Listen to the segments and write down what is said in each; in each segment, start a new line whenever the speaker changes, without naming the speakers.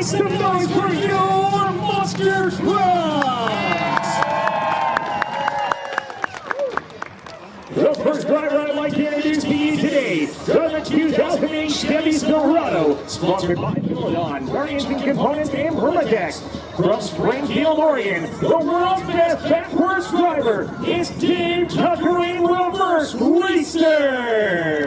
some noise for your monster trucks! The first driver I'd like to introduce to you today, the 2008 Chevy Silverado, sponsored by Peloton, Guardians and Components, and Permatex. From Springfield, Oregon, the world's best backwards driver is Dave Tucker in Reverse Racer.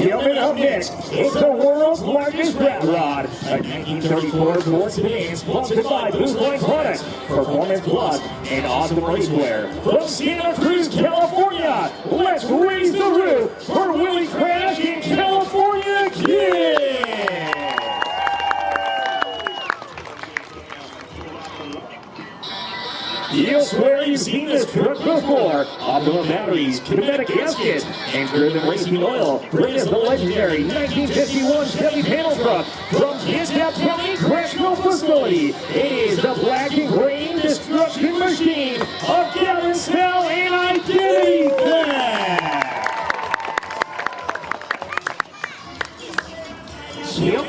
Coming up next is the world's largest rat rod, a 1934 Ford sedan sponsored by Boost Line Products, Performance Plus, and Awesome Racewear. From Santa Cruz, California, let's raise the roof for Willie Crash in California Kid! You'll swear you've seen this truck before. Optimum batteries, kinetic gaskets, and driven racing oil. Bring us the legendary 1951 Chevy panel truck from Kitsap County Correctional Facility. It is the black and green destruction machine of Gavin Snell and Identity Theft.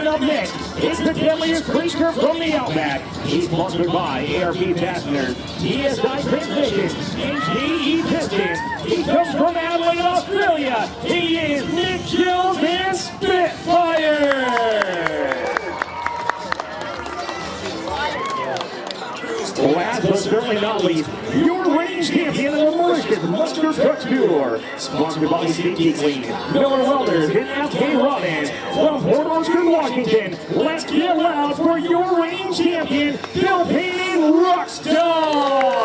Coming up next, it's the deadliest creature from the Outback. He's sponsored by ARP Fasteners, TSI Transmissions, and GE Pistons. He comes from Adelaide, Australia. He is Nick Jones and Spitfire. Last but certainly not least, your reigning champion of the Malicious Monster Truck Tour, sponsored by Safety Clean, Miller Welders, and FK Robbins. From Port Orchard, Washington, let's get loud for your reigning champion, Bill Payne Rockstar!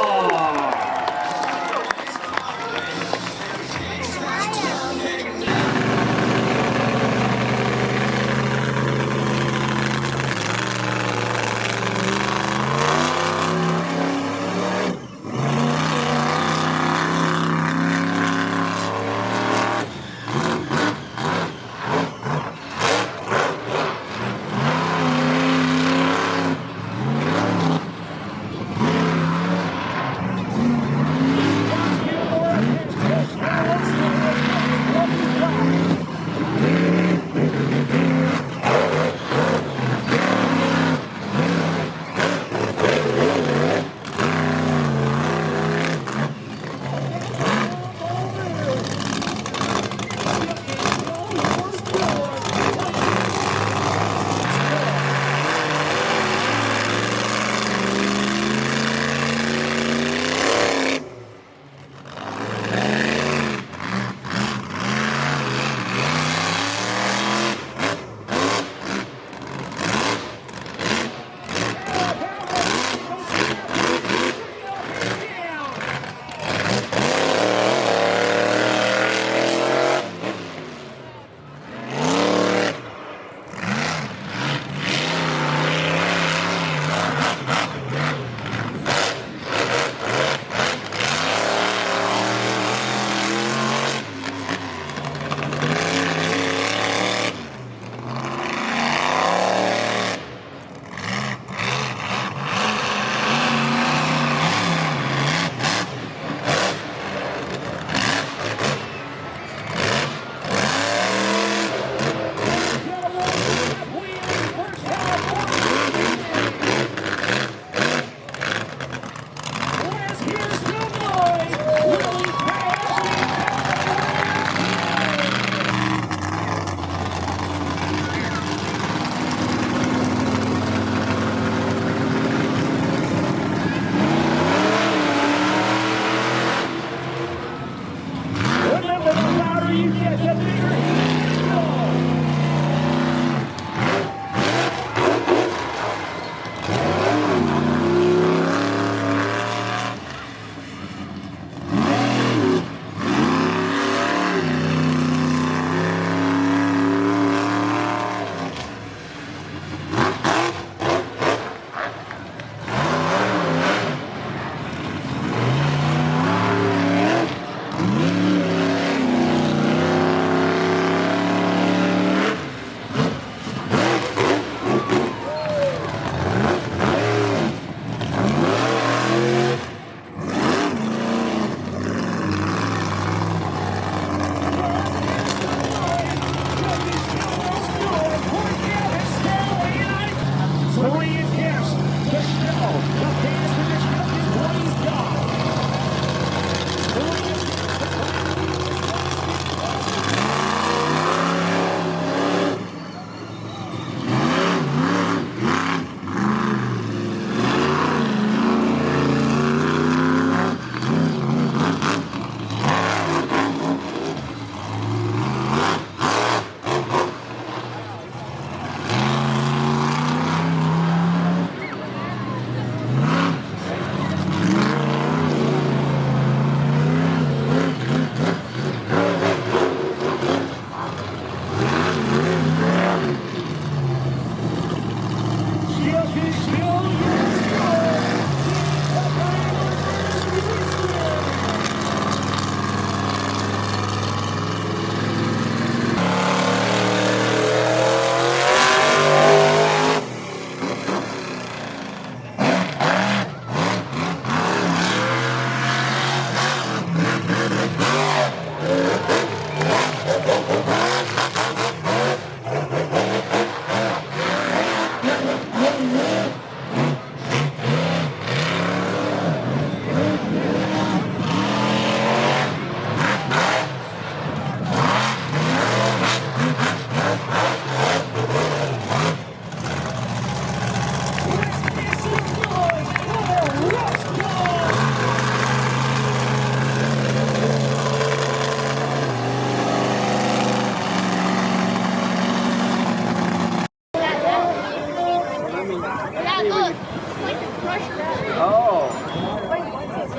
Oh,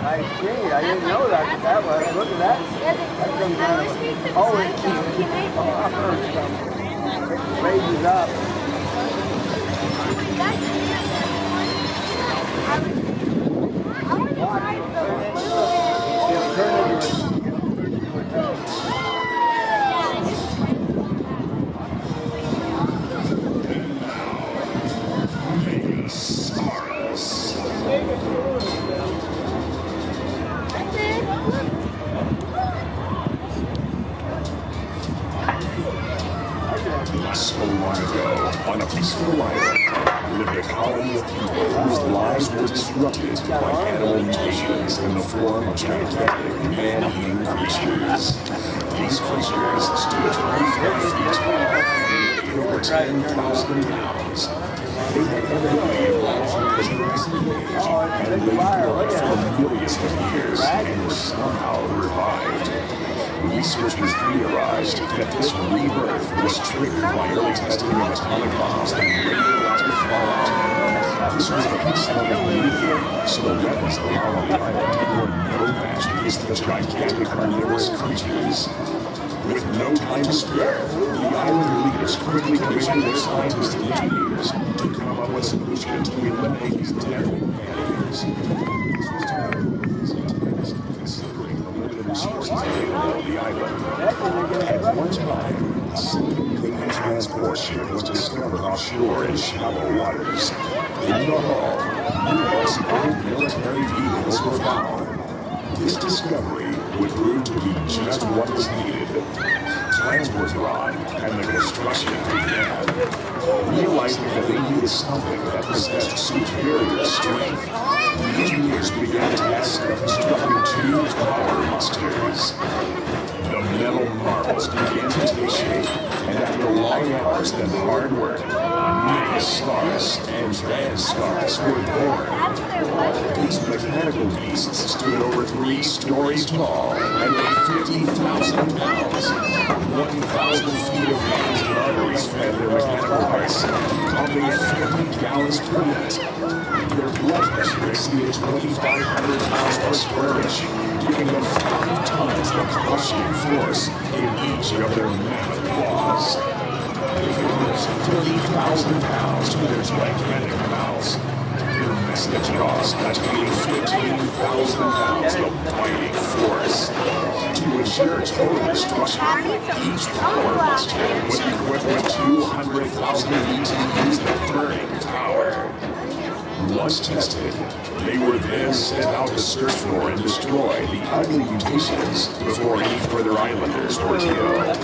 I see. I didn't know that was. Look at that. That comes out of, oh, it raises up.
So long ago, on a peaceful island, lived a colony of people whose lives were disrupted by animal mutations in the form of gigantic man-eating creatures. These creatures stood 25 feet tall and weighed over 10,000 pounds. They had evidently evolved from the Jurassic Age and lived for millions of years and were somehow revived. Researchers theorized that this rebirth was triggered by early testing of atomic bombs and radioactive fallout. This was a peace-loving medium, so the weapons allowed on the island were no match against the gigantic carnivorous creatures. With no time to spare, the island leaders quickly commissioned their scientists and engineers to come up with a solution to eliminate these deadly barriers. Resources available on the island. At one time, a single transport ship was discovered offshore in shallow waters. In the hull, numerous old military vehicles were found. This discovery would prove to be just what was needed. Plans were drawn, and the construction began. Realizing that they needed something that possessed superior strength, the engineers began the task of constructing 2 power monsters. The metal marbles began to take shape, and after long hours and hard work, Malicious and Freestyle were born. These mechanical beasts stood over 3 stories tall and weighed 50,000 pounds. 1,000 feet of veins and arteries fed their mechanical hearts, pumping 50 gallons per minute. Their blood pressure exceeded 2,500 pounds per square inch, giving them 5 tons of crushing force in each of their mammoth claws. If it was 30,000 pounds to their gigantic mouths, their massive jaws containing 15,000 pounds of biting force. To ensure total destruction, each power monster was equipped with 200,000 BTUs of burning power. Once tested, they were then sent out to search for and destroy the ugly mutations before any further islanders were killed.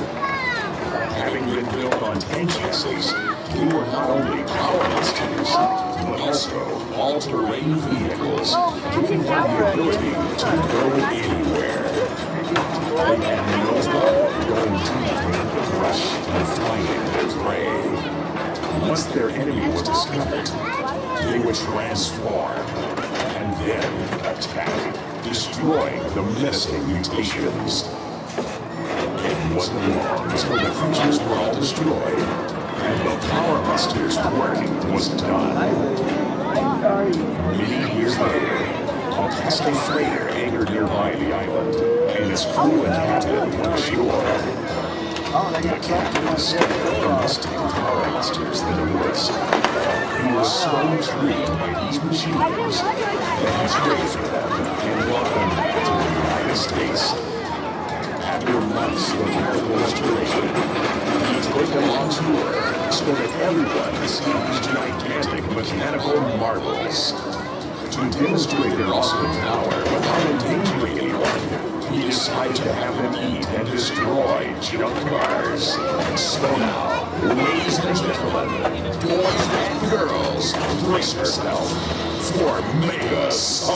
Having been built on 10 chassis, they were not only power monsters, but also all-terrain vehicles, giving them the ability to go anywhere. They had no problem going deep, rush, and finding their prey. Once their enemy was discovered, they would transform, and then attack, destroying the menacing mutations. It wasn't long until the creatures were all destroyed, and the Power Monster's work was done. Many years later, a pesky freighter anchored nearby the island, and its crew and captain went ashore. The captain was scared of the musty Power Monsters in the woods. He was so intrigued by these machines that he traded for them and brought them back to the United States. After months of careful restoration, he took them on tour so that everyone could see these gigantic mechanical marvels. To demonstrate their awesome power without endangering anyone, he decided to have them eat and destroy junk cars. So now, ladies and gentlemen, boys and girls, brace yourself for Malicious.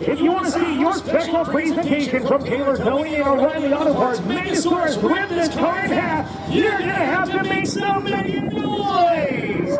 If you want to see your special presentation from Taylor Towing and O'Reilly Auto Parts, Megastores rip this car in half, you're going to have to make some noise!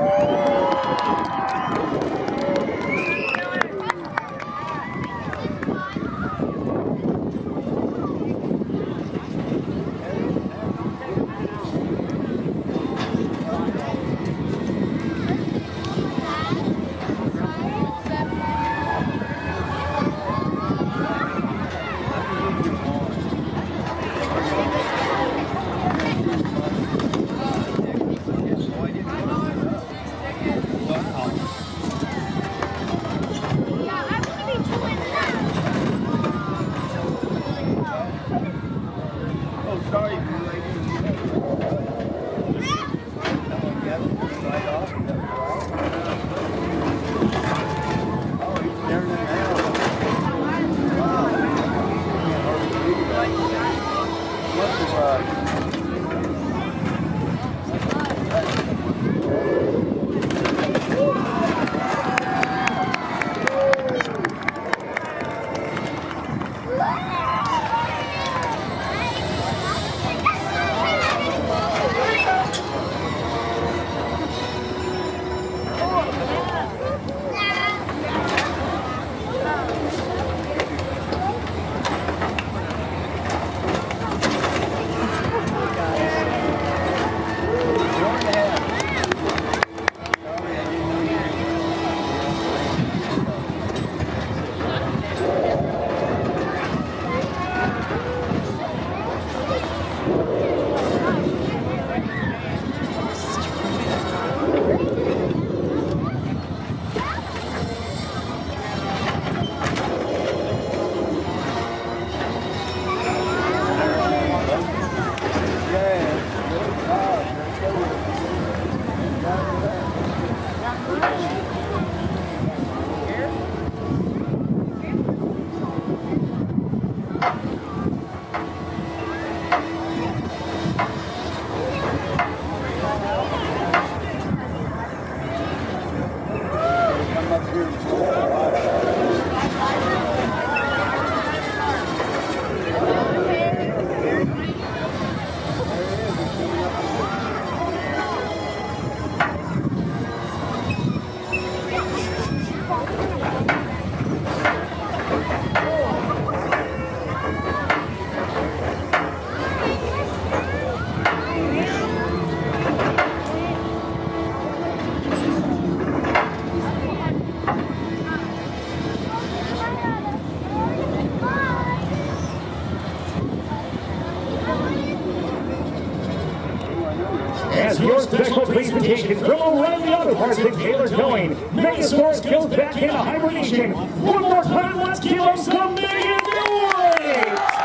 As your special presentation from O'Reilly Auto Parts and Taylor Towing, Megastores goes back into hibernation. One more time, let's give them some mega noise!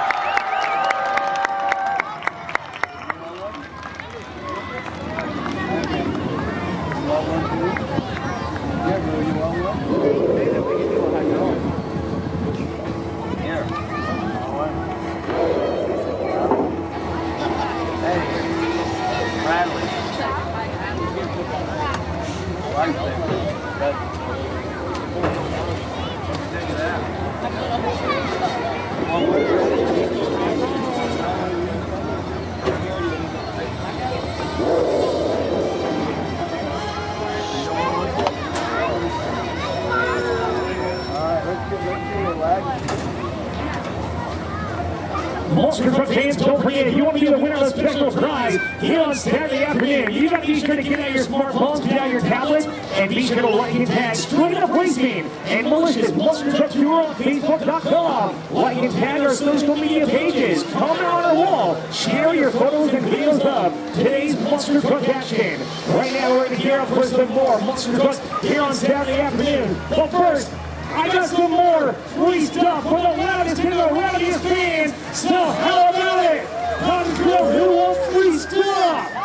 Monster Truck fans, don't forget, if you want to be the winner of a special prize here on Saturday afternoon, you got to be sure to get out your smartphones, get out your tablets, and be sure to like and tag Straight Up Racing and Malicious Monster Truck Tour on Facebook.com. Like and tag our social media pages, comment on our wall, share your photos and videos of today's Monster Truck action. Right now, we're going to gear up for some more Monster Trucks here on Saturday afternoon. But first, I got some more free stuff for the loudest and the rowdiest fans. So how about it? Come go, who wants free stuff?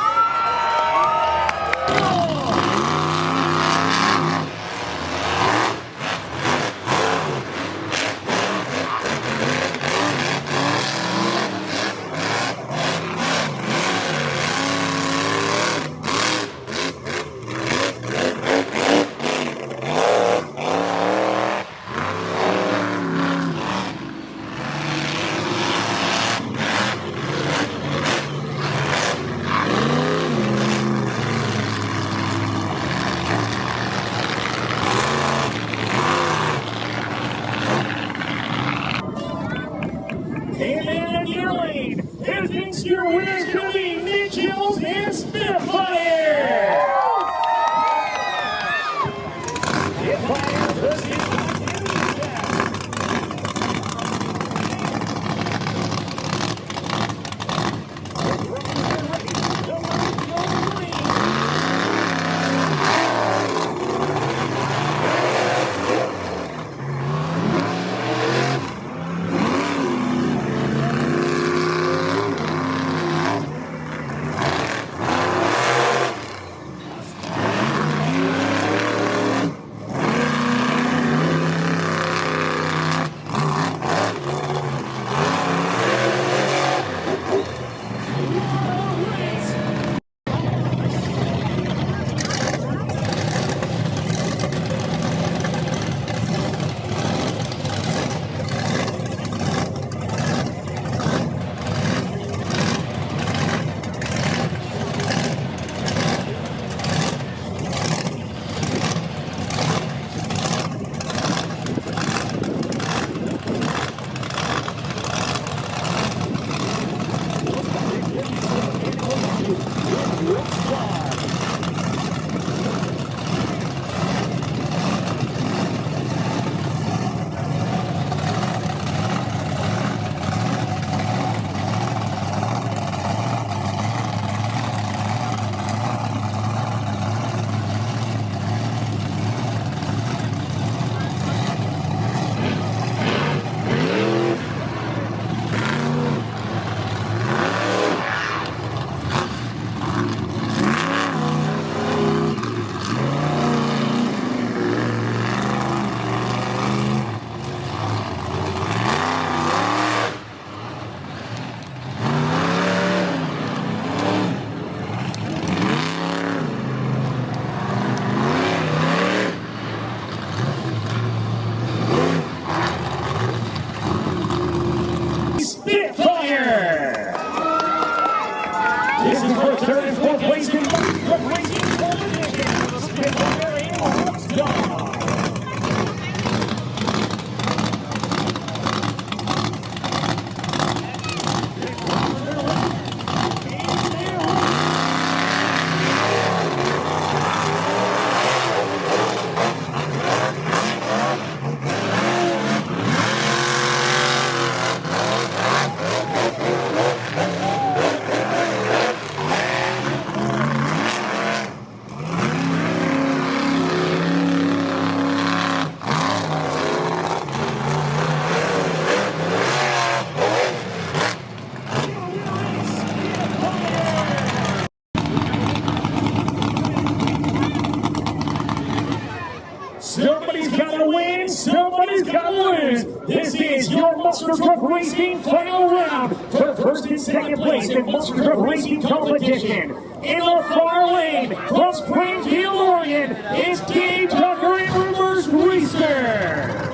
afternoons. This is your Monster Truck Racing final round for first and second place in Monster Truck Racing competition. In the far lane from Springfield, Oregon, is Dave Tucker in reverse Greaser.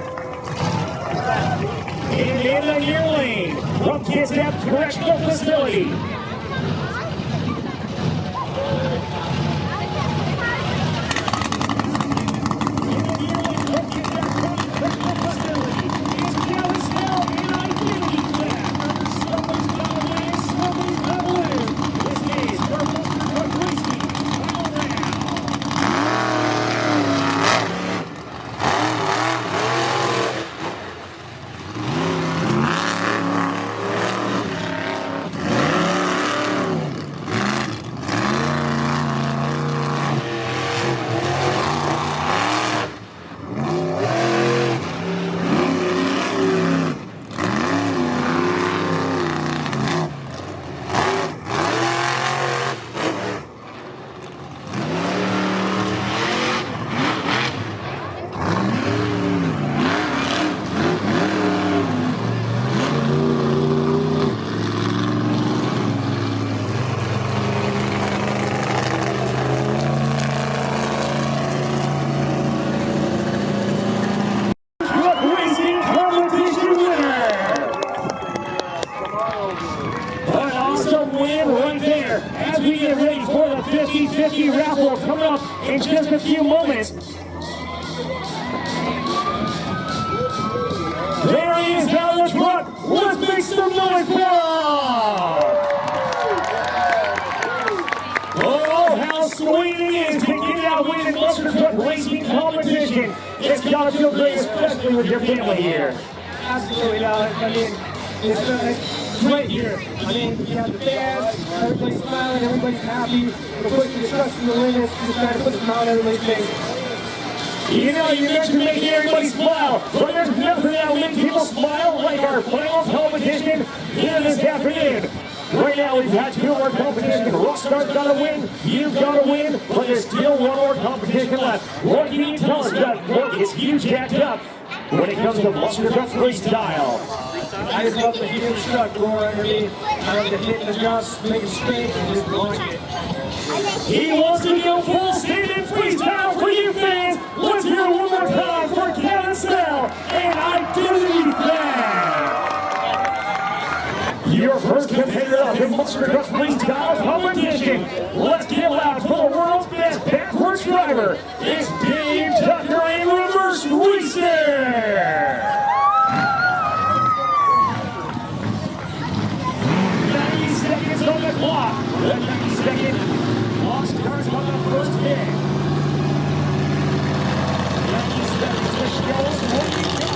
In the near lane from Kitsap Correctional Facility. As we get ready for the 50-50 raffle coming up in just a few moments. There he is down the truck. Let's make some noise for him! Oh, how sweet it is to get out winning Monster Truck Racing competition. It's gotta feel great, especially with your family here.
Absolutely not. I mean, it's great here. I mean, you have the fans, everybody's smiling, everybody's happy. We're pushing the trust in the limit, just trying to put a smile on everybody's face.
You know, you mentioned making everybody smile, but there's nothing that'll make people smile like our final competition here this afternoon. Right now, we've had two more competitions. Rockstar's got to win, you've got to win, but there's still one more competition left. What can you tell us about what gets you jacked up when it comes to Monster Truck Freestyle?
I just love the huge truck roar underneath. I love the hitting the jumps, making straight, and just launching it.
He wants to go full statement freestyle for you fans. Let's hear it one more time for Kevin Snell and Identity Theft. Your first competitor of the Monster Truck Freestyle competition. Let's get loud for the world's best backwards driver. It's Dave Tucker in reverse Greaser. 90 seconds on the clock. The 90-second clock starts on the first hit. 90 seconds to show us what we got.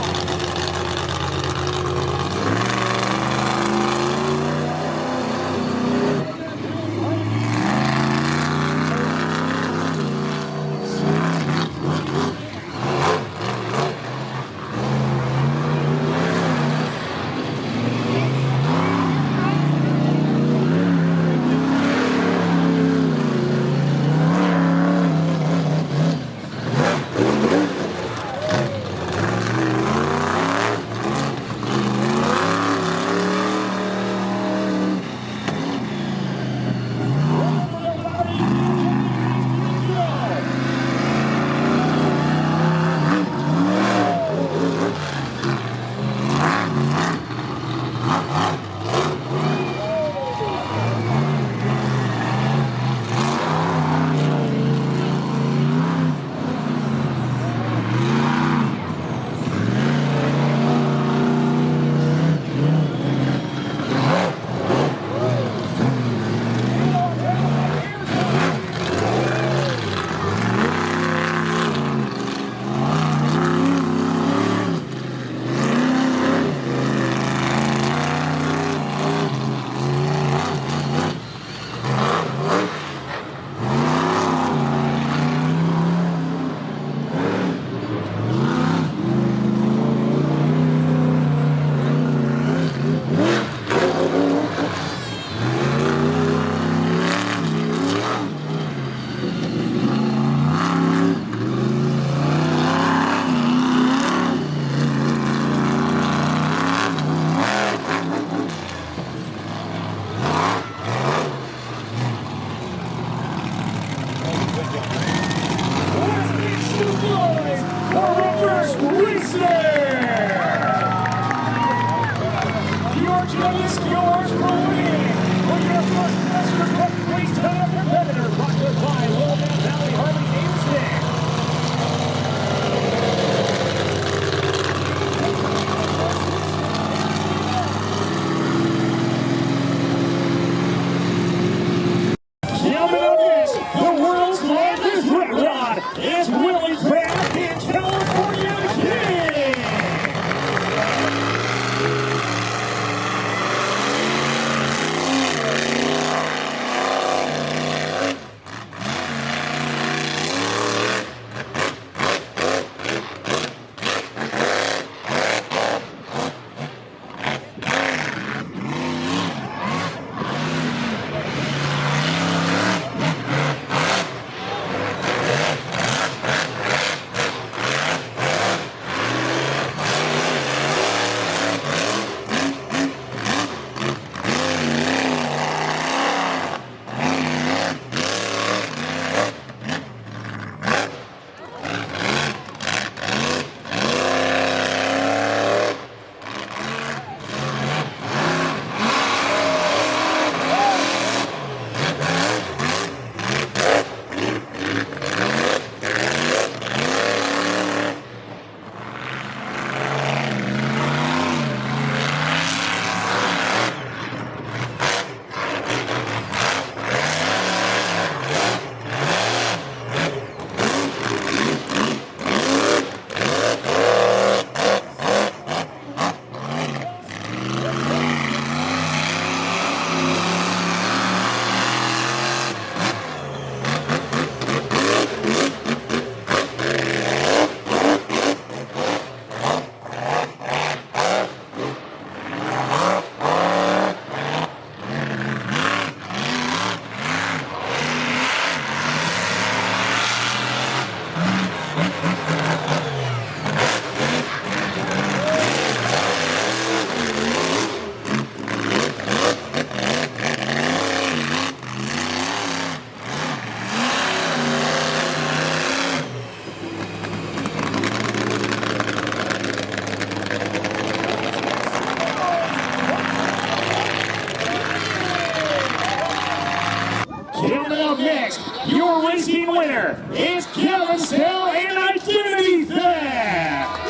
winner, it's Kevin Sale and Identity Theft.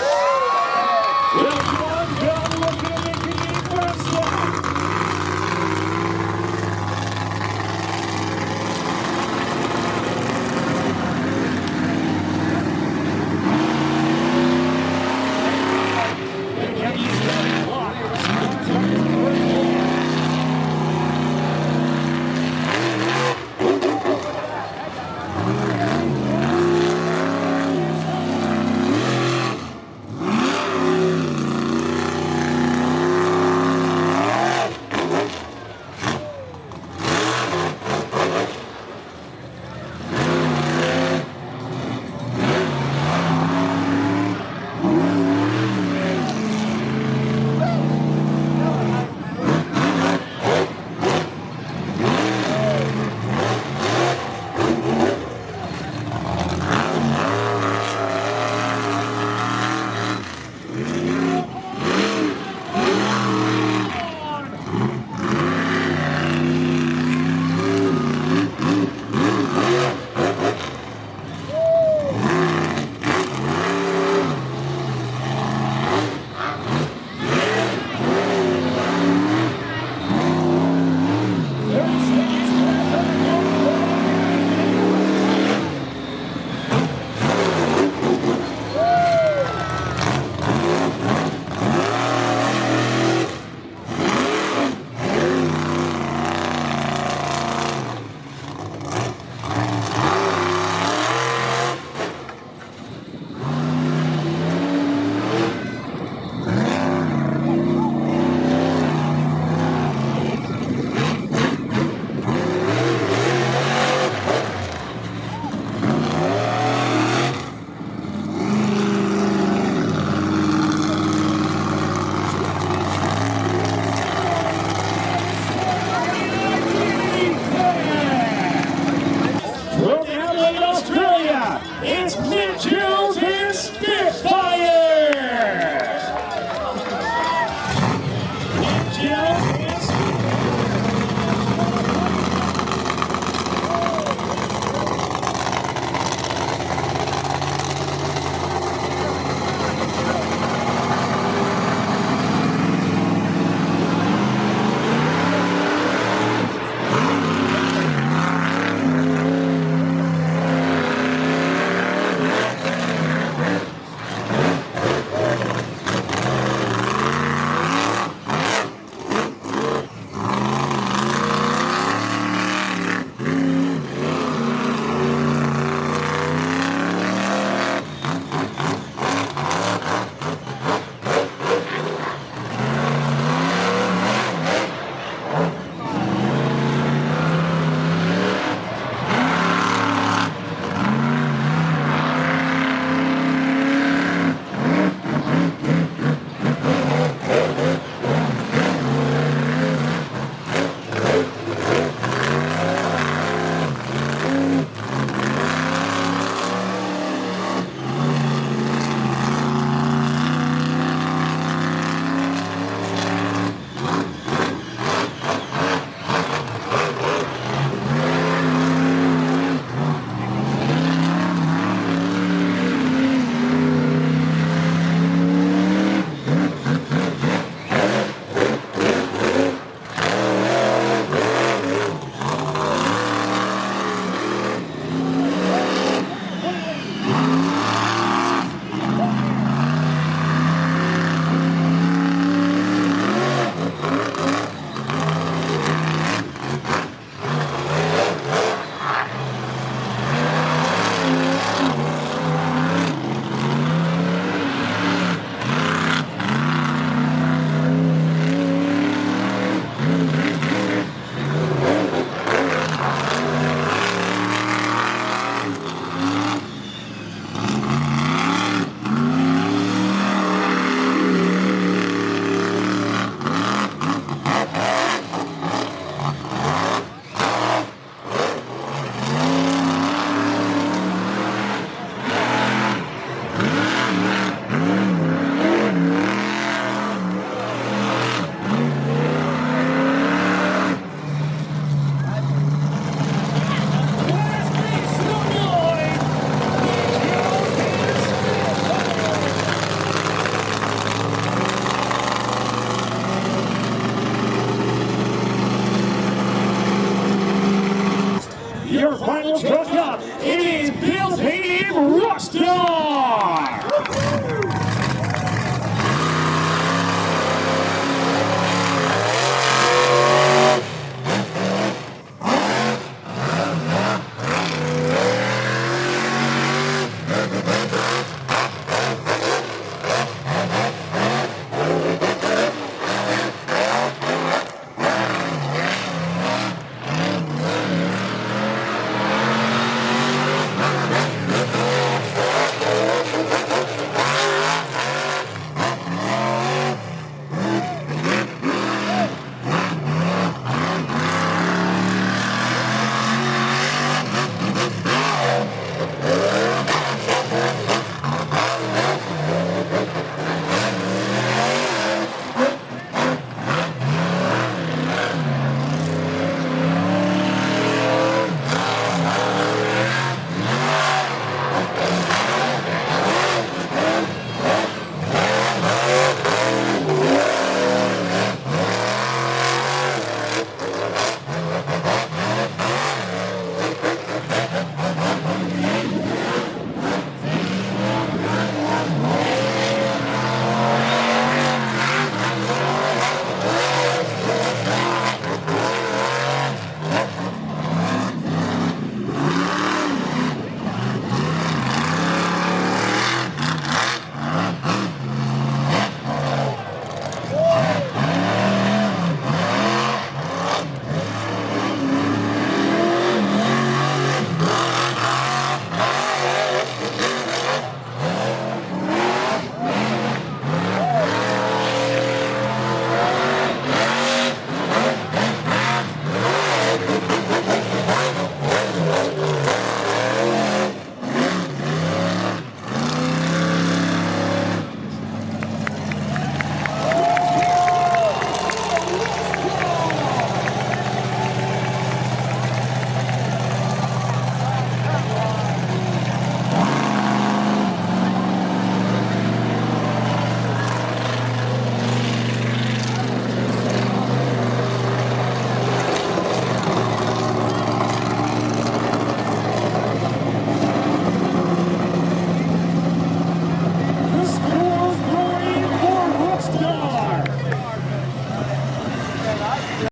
Well,